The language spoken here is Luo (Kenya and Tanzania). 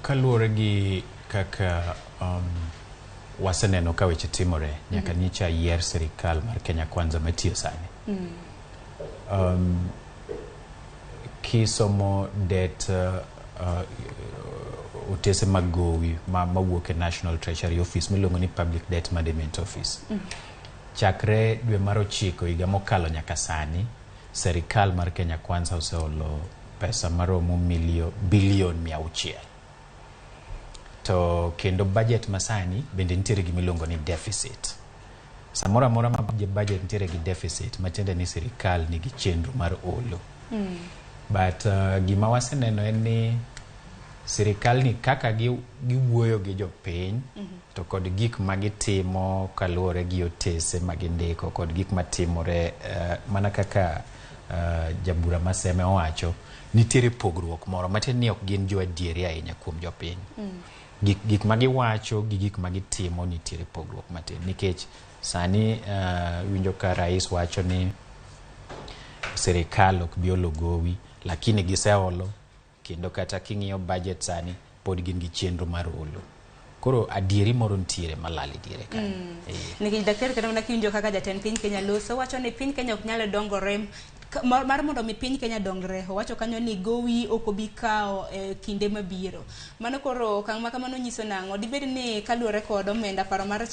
kaluwore gi kaka waseneno ka weche timore nyaka nyicha yier sirikal mar Kenya Kwanza matiyo sani. Kisomo det utese mag gowi mawuok e National Treasury Office miluongo ni Public Debt Management Office. Chakre dwe mar 9 higa mokalo nyaka sani, sirikal mar Kenya Kwanza oseholo pesa maromo bilion 600. To kendo budget masani bende nitiere gi miluongo ni deficit. Samora mora ma budget nitiere gi deficit matiende ni sirikal nigi chenro mar holo. But gima waseneno en ni sirikal ni kaka giwuoyo gi jopiny to kod gik magitimo kaluwore gi otese magindiko kod gik matimore mana kaka jabura Maseme owacho, nitiere pogruok moro matiende ni ok gin jo adieri ahinya kuom jopiny. Gik magiwacho gi gik magitimo nitiere pogruok matin nikech sani winjo ka rais wacho ni sirikal ok bi holo gowi, lakini giseholo kendo kata king'iyo budget sani pod gin gi chenro mar holo. Koro adieri moro nitiere malali diere ka. Nikech daktari kata mana kiwinjo kaka jatend piny Kenya loso wacho ni piny Kenya ok nyal dongore mar mondo mi piny Kenya dongre. Wacho kanyo ni gowi ok obi kawo kinde mabiro. Mano koro okang' ma kamano nyiso nang'o? Dibed ni kaluwore kod omenda paro mar